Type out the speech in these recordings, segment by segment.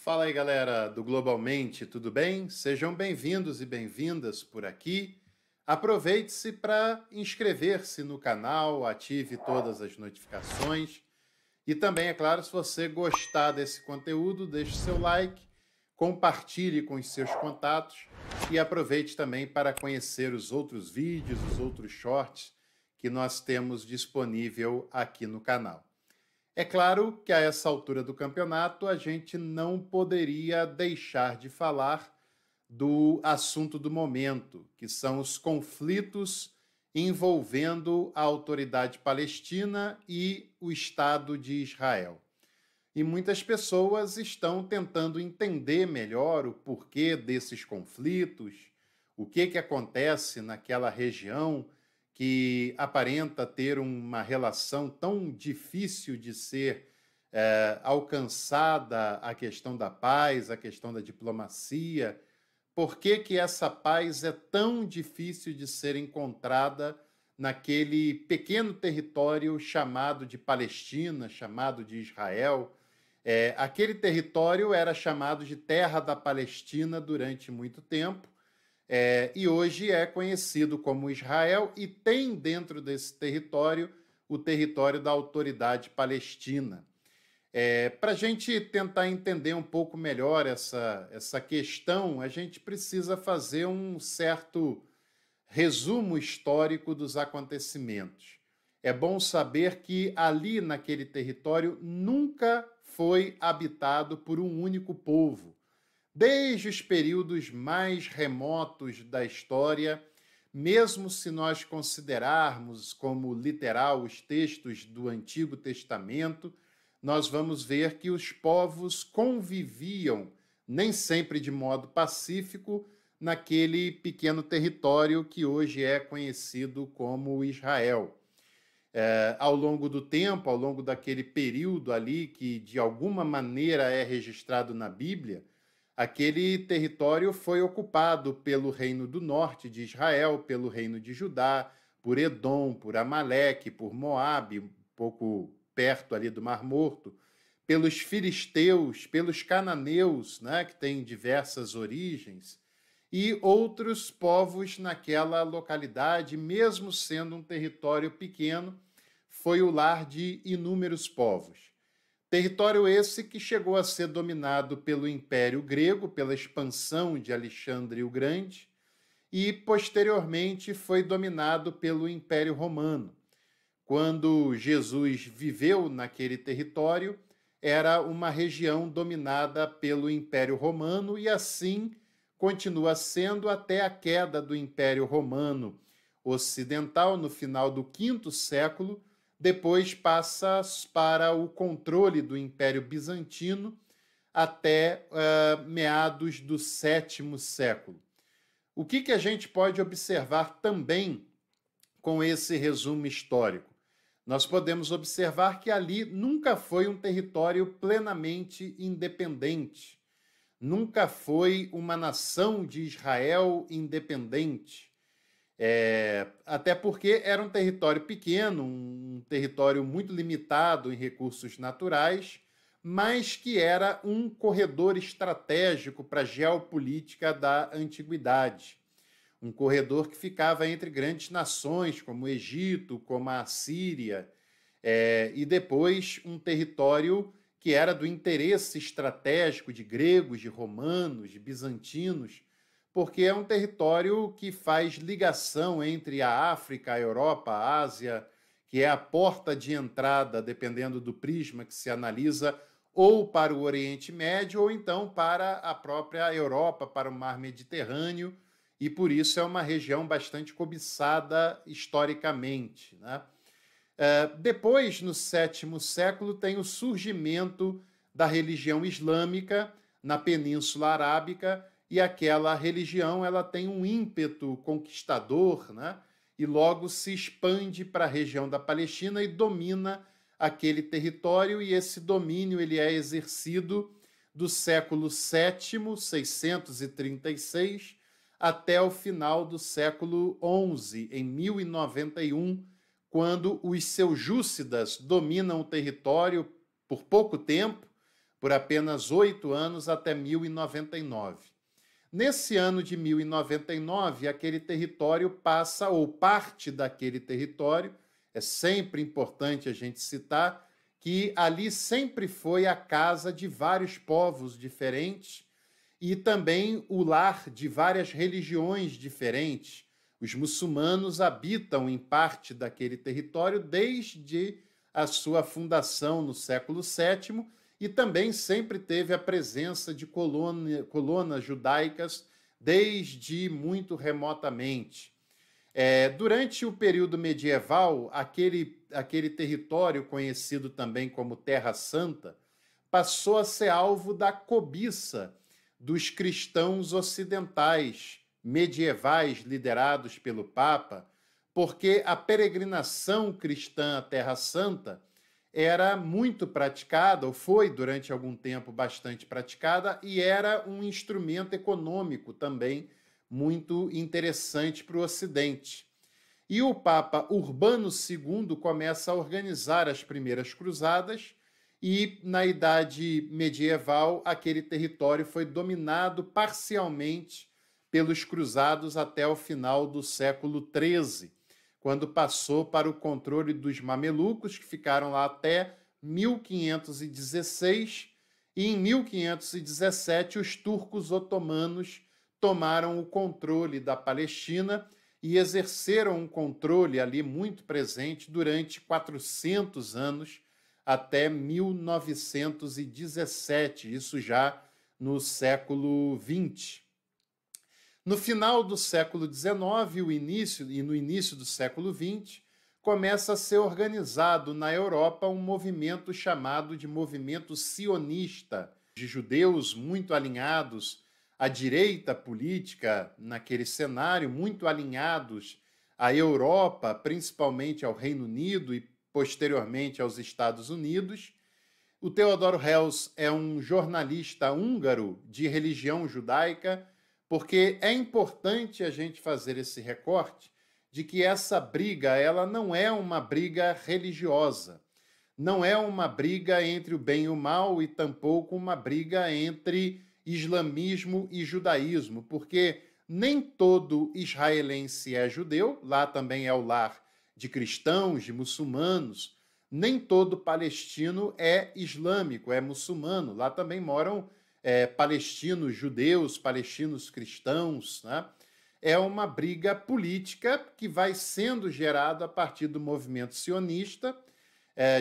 Fala aí, galera do Globalmente, tudo bem? Sejam bem-vindos e bem-vindas por aqui. Aproveite-se para inscrever-se no canal, ative todas as notificações e também, é claro, se você gostar desse conteúdo, deixe seu like, compartilhe com os seus contatos e aproveite também para conhecer os outros vídeos, os outros shorts que nós temos disponível aqui no canal. É claro que a essa altura do campeonato a gente não poderia deixar de falar do assunto do momento, que são os conflitos envolvendo a autoridade palestina e o Estado de Israel. E muitas pessoas estão tentando entender melhor o porquê desses conflitos, o que acontece naquela região que aparenta ter uma relação tão difícil de ser alcançada, a questão da paz, a questão da diplomacia. Por que essa paz é tão difícil de ser encontrada naquele pequeno território chamado de Palestina, chamado de Israel? Aquele território era chamado de Terra da Palestina durante muito tempo, e hoje é conhecido como Israel e tem dentro desse território o território da Autoridade Palestina. Para a gente tentar entender um pouco melhor essa questão, a gente precisa fazer um certo resumo histórico dos acontecimentos. É bom saber que ali naquele território nunca foi habitado por um único povo. Desde os períodos mais remotos da história, mesmo se nós considerarmos como literal os textos do Antigo Testamento, nós vamos ver que os povos conviviam, nem sempre de modo pacífico, naquele pequeno território que hoje é conhecido como Israel. Ao longo do tempo, ao longo daquele período ali que de alguma maneira é registrado na Bíblia, aquele território foi ocupado pelo reino do norte de Israel, pelo reino de Judá, por Edom, por Amaleque, por Moabe, um pouco perto ali do Mar Morto, pelos filisteus, pelos cananeus, né, que têm diversas origens, e outros povos naquela localidade, mesmo sendo um território pequeno, foi o lar de inúmeros povos. Território esse que chegou a ser dominado pelo Império Grego, pela expansão de Alexandre o Grande, e posteriormente foi dominado pelo Império Romano. Quando Jesus viveu naquele território, era uma região dominada pelo Império Romano e assim continua sendo até a queda do Império Romano Ocidental no final do V século. Depois passa para o controle do Império Bizantino até meados do VII século. O que a gente pode observar também com esse resumo histórico? Nós podemos observar que ali nunca foi um território plenamente independente, nunca foi uma nação de Israel independente. Até porque era um território pequeno, um território muito limitado em recursos naturais, mas que era um corredor estratégico para a geopolítica da antiguidade. Um corredor que ficava entre grandes nações, como o Egito, como a Síria, e depois um território que era do interesse estratégico de gregos, de romanos, de bizantinos, porque é um território que faz ligação entre a África, a Europa, a Ásia, que é a porta de entrada, dependendo do prisma que se analisa, ou para o Oriente Médio, ou então para a própria Europa, para o Mar Mediterrâneo, e por isso é uma região bastante cobiçada historicamente, né? Depois, no VII século, tem o surgimento da religião islâmica na Península Arábica, e aquela religião ela tem um ímpeto conquistador, né? E logo se expande para a região da Palestina e domina aquele território, e esse domínio ele é exercido do século VII, 636, até o final do século XI, em 1091, quando os seljúcidas dominam o território por pouco tempo, por apenas 8 anos até 1099. Nesse ano de 1099, aquele território passa, ou parte daquele território, é sempre importante a gente citar, que ali sempre foi a casa de vários povos diferentes e também o lar de várias religiões diferentes. Os muçulmanos habitam em parte daquele território desde a sua fundação no século VII e também sempre teve a presença de colonas judaicas desde muito remotamente. Durante o período medieval, aquele território conhecido também como Terra Santa passou a ser alvo da cobiça dos cristãos ocidentais medievais liderados pelo Papa, porque a peregrinação cristã à Terra Santa era muito praticada, ou foi durante algum tempo bastante praticada, e era um instrumento econômico também muito interessante para o Ocidente. E o Papa Urbano II começa a organizar as primeiras cruzadas, e na Idade Medieval aquele território foi dominado parcialmente pelos cruzados até o final do século XIII, quando passou para o controle dos mamelucos, que ficaram lá até 1516, e em 1517 os turcos otomanos tomaram o controle da Palestina e exerceram um controle ali muito presente durante 400 anos, até 1917, isso já no século XX. No final do século XIX e no início do século XX, começa a ser organizado na Europa um movimento chamado de movimento sionista, de judeus muito alinhados à direita política naquele cenário, muito alinhados à Europa, principalmente ao Reino Unido e posteriormente aos Estados Unidos. O Theodor Herzl é um jornalista húngaro de religião judaica, porque é importante a gente fazer esse recorte de que essa briga ela não é uma briga religiosa, não é uma briga entre o bem e o mal e tampouco uma briga entre islamismo e judaísmo, porque nem todo israelense é judeu, lá também é o lar de cristãos, de muçulmanos, nem todo palestino é islâmico, é muçulmano, lá também moram palestinos judeus, palestinos cristãos, né? É uma briga política que vai sendo gerada a partir do movimento sionista.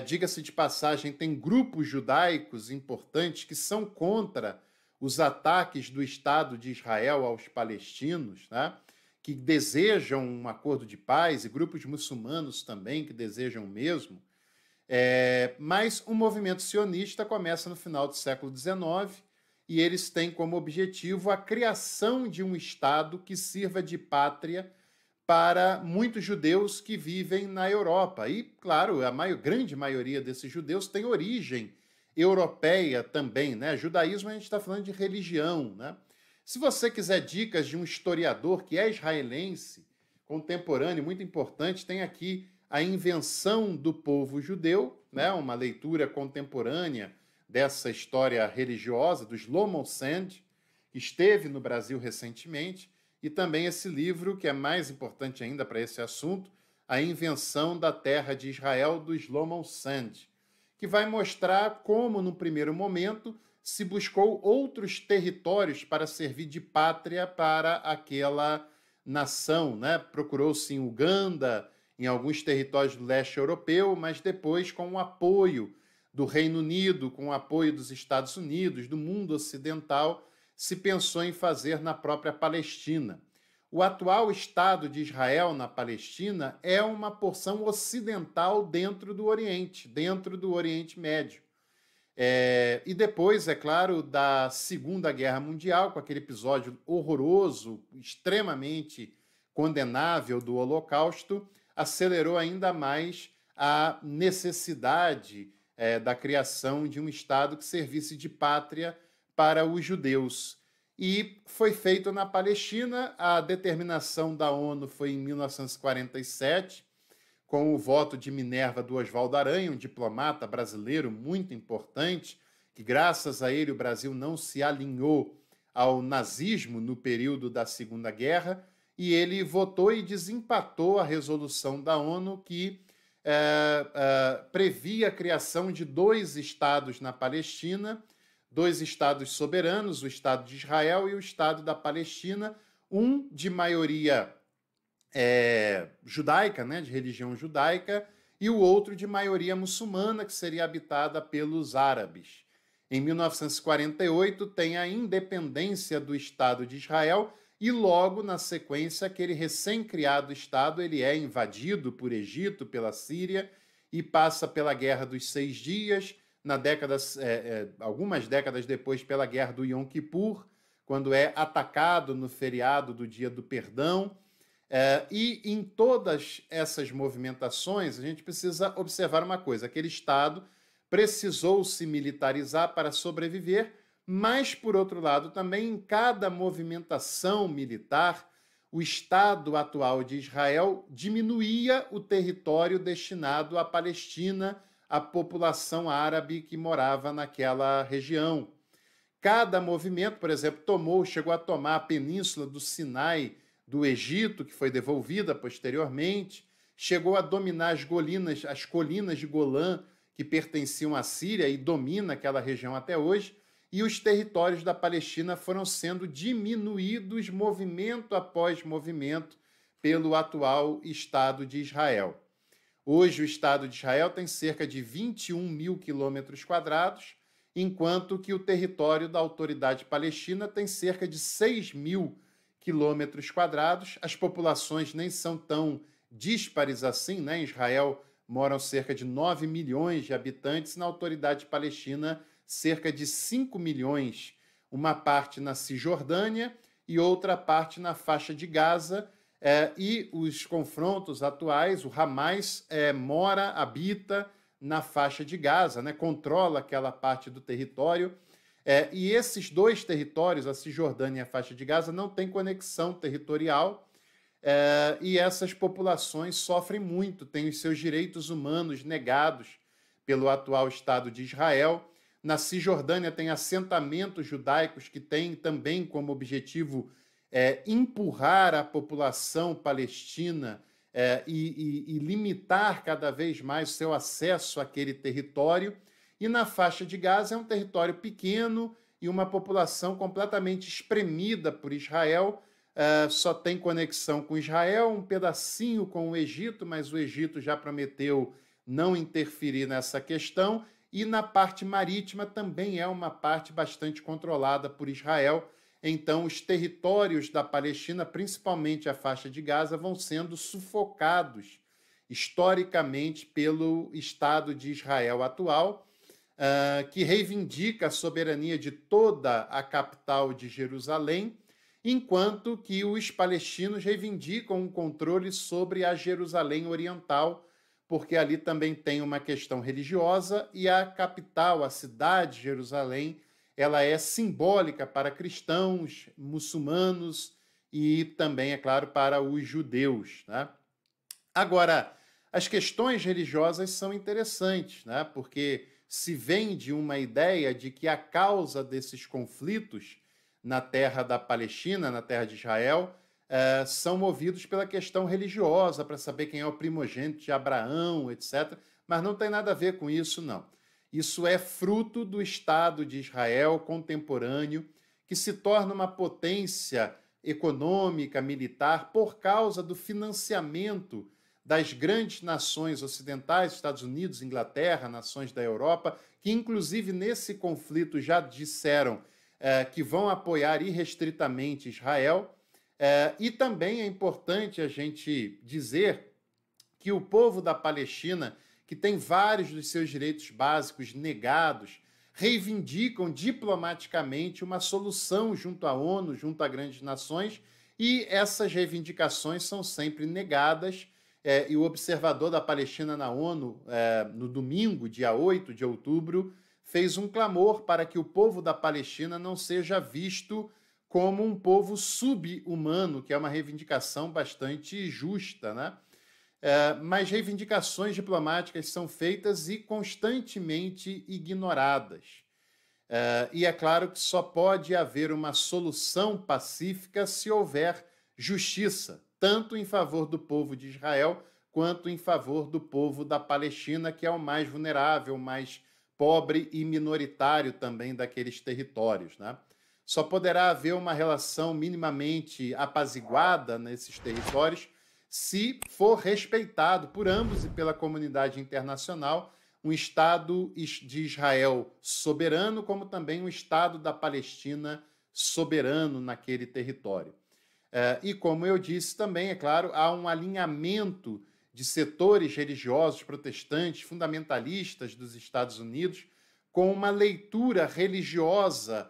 Diga-se de passagem, tem grupos judaicos importantes que são contra os ataques do Estado de Israel aos palestinos, né? Que desejam um acordo de paz, e grupos muçulmanos também que desejam o mesmo. Mas o movimento sionista começa no final do século XIX e eles têm como objetivo a criação de um Estado que sirva de pátria para muitos judeus que vivem na Europa. E, claro, grande maioria desses judeus tem origem europeia também, né? Judaísmo a gente está falando de religião, né? Se você quiser dicas de um historiador que é israelense, contemporâneo, muito importante, tem aqui A Invenção do Povo Judeu, né? Uma leitura contemporânea dessa história religiosa, do Shlomo Sand, que esteve no Brasil recentemente, e também esse livro, que é mais importante ainda para esse assunto, A Invenção da Terra de Israel, do Shlomo Sand, que vai mostrar como, no primeiro momento, se buscou outros territórios para servir de pátria para aquela nação, né? Procurou-se em Uganda, em alguns territórios do leste europeu, mas depois, com o apoio do Reino Unido, com o apoio dos Estados Unidos, do mundo ocidental, se pensou em fazer na própria Palestina. O atual Estado de Israel na Palestina é uma porção ocidental dentro do Oriente Médio. E depois, é claro, da Segunda Guerra Mundial, com aquele episódio horroroso, extremamente condenável do Holocausto, acelerou ainda mais a necessidade da criação de um Estado que servisse de pátria para os judeus. E foi feito na Palestina. A determinação da ONU foi em 1947, com o voto de Minerva do Oswaldo Aranha, um diplomata brasileiro muito importante, que graças a ele o Brasil não se alinhou ao nazismo no período da Segunda Guerra, e ele votou e desempatou a resolução da ONU que previa a criação de 2 estados na Palestina, 2 estados soberanos, o Estado de Israel e o Estado da Palestina, um de maioria judaica, né, de religião judaica, e o outro de maioria muçulmana, que seria habitada pelos árabes. Em 1948, tem a independência do Estado de Israel e logo na sequência, aquele recém-criado Estado ele é invadido por Egito, pela Síria e passa pela Guerra dos 6 Dias, algumas décadas depois pela Guerra do Yom Kippur, quando é atacado no feriado do Dia do Perdão. E em todas essas movimentações, a gente precisa observar uma coisa: aquele Estado precisou se militarizar para sobreviver, mas, por outro lado, também em cada movimentação militar, o Estado atual de Israel diminuía o território destinado à Palestina, à população árabe que morava naquela região. Cada movimento, por exemplo, chegou a tomar a península do Sinai do Egito, que foi devolvida posteriormente, chegou a dominar as colinas de Golã, que pertenciam à Síria e domina aquela região até hoje, e os territórios da Palestina foram sendo diminuídos movimento após movimento pelo atual Estado de Israel. Hoje o Estado de Israel tem cerca de 21 mil quilômetros quadrados, enquanto que o território da Autoridade Palestina tem cerca de 6 mil quilômetros quadrados. As populações nem são tão díspares assim, né? Em Israel moram cerca de 9 milhões de habitantes, na Autoridade Palestina cerca de 5 milhões, uma parte na Cisjordânia e outra parte na faixa de Gaza, e os confrontos atuais, o Hamas habita na faixa de Gaza, né, controla aquela parte do território, e esses 2 territórios, a Cisjordânia e a faixa de Gaza, não têm conexão territorial, e essas populações sofrem muito, têm os seus direitos humanos negados pelo atual Estado de Israel. Na Cisjordânia tem assentamentos judaicos que têm também como objetivo empurrar a população palestina e limitar cada vez mais o seu acesso àquele território. E na faixa de Gaza é um território pequeno e uma população completamente espremida por Israel, só tem conexão com Israel, um pedacinho com o Egito, mas o Egito já prometeu não interferir nessa questão, e na parte marítima também é uma parte bastante controlada por Israel. Então, os territórios da Palestina, principalmente a faixa de Gaza, vão sendo sufocados historicamente pelo Estado de Israel atual, que reivindica a soberania de toda a capital de Jerusalém, enquanto que os palestinos reivindicam um controle sobre a Jerusalém Oriental, porque ali também tem uma questão religiosa e a capital, a cidade de Jerusalém, ela é simbólica para cristãos, muçulmanos e também, é claro, para os judeus, né? Agora, as questões religiosas são interessantes, né? Porque se vende uma ideia de que a causa desses conflitos na terra da Palestina, na terra de Israel, são movidos pela questão religiosa, para saber quem é o primogênito de Abraão, etc. Mas não tem nada a ver com isso, não. Isso é fruto do Estado de Israel contemporâneo, que se torna uma potência econômica, militar, por causa do financiamento das grandes nações ocidentais, Estados Unidos, Inglaterra, nações da Europa, que inclusive nesse conflito já disseram que vão apoiar irrestritamente Israel. E também é importante a gente dizer que o povo da Palestina, que tem vários dos seus direitos básicos negados, reivindicam diplomaticamente uma solução junto à ONU, junto a grandes nações, e essas reivindicações são sempre negadas. E o observador da Palestina na ONU, no domingo, dia 8 de outubro, fez um clamor para que o povo da Palestina não seja visto como um povo sub-humano, que é uma reivindicação bastante justa, né? Mas reivindicações diplomáticas são feitas e constantemente ignoradas. E é claro que só pode haver uma solução pacífica se houver justiça, tanto em favor do povo de Israel quanto em favor do povo da Palestina, que é o mais vulnerável, o mais pobre e minoritário também daqueles territórios, né? Só poderá haver uma relação minimamente apaziguada nesses territórios se for respeitado por ambos e pela comunidade internacional um Estado de Israel soberano, como também um Estado da Palestina soberano naquele território. E como eu disse também, é claro, há um alinhamento de setores religiosos protestantes, fundamentalistas dos Estados Unidos, com uma leitura religiosa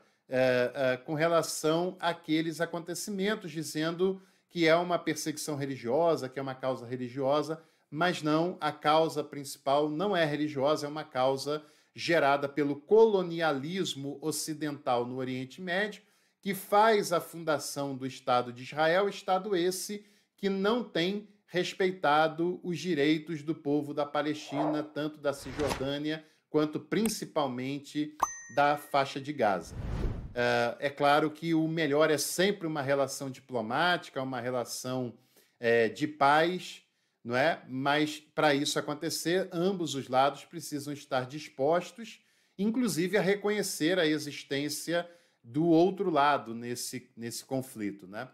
com relação àqueles acontecimentos, dizendo que é uma perseguição religiosa, que é uma causa religiosa, mas não, a causa principal não é religiosa, é uma causa gerada pelo colonialismo ocidental no Oriente Médio, que faz a fundação do Estado de Israel, Estado esse que não tem respeitado os direitos do povo da Palestina, tanto da Cisjordânia quanto principalmente da faixa de Gaza. É claro que o melhor é sempre uma relação diplomática, uma relação de paz, não é? Mas para isso acontecer, ambos os lados precisam estar dispostos, inclusive a reconhecer a existência do outro lado nesse conflito, né?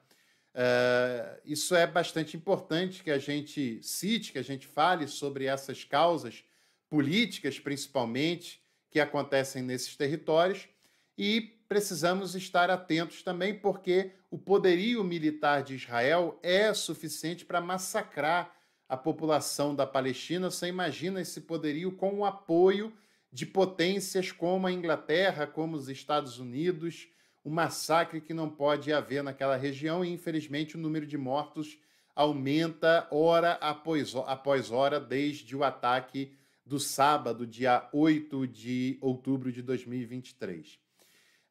Isso é bastante importante que a gente cite, que a gente fale sobre essas causas políticas, principalmente, que acontecem nesses territórios, e precisamos estar atentos também, porque o poderio militar de Israel é suficiente para massacrar a população da Palestina. Você imagina esse poderio com o apoio de potências como a Inglaterra, como os Estados Unidos, um massacre que não pode haver naquela região e, infelizmente, o número de mortos aumenta hora após hora desde o ataque do sábado, dia 8 de outubro de 2023.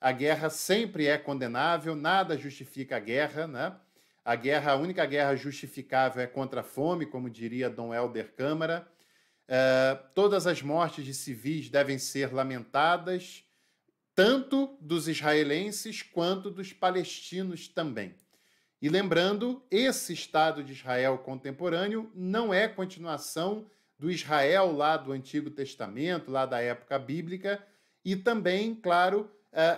A guerra sempre é condenável, nada justifica a guerra, né? A única guerra justificável é contra a fome, como diria Dom Helder Câmara. Todas as mortes de civis devem ser lamentadas, tanto dos israelenses quanto dos palestinos também. E lembrando, esse Estado de Israel contemporâneo não é continuação do Israel lá do Antigo Testamento, lá da época bíblica, e também, claro,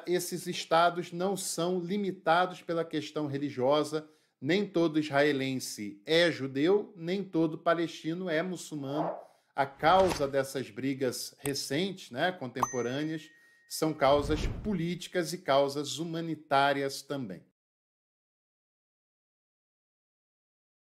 esses estados não são limitados pela questão religiosa. Nem todo israelense é judeu, nem todo palestino é muçulmano. A causa dessas brigas recentes, né, contemporâneas, são causas políticas e causas humanitárias também.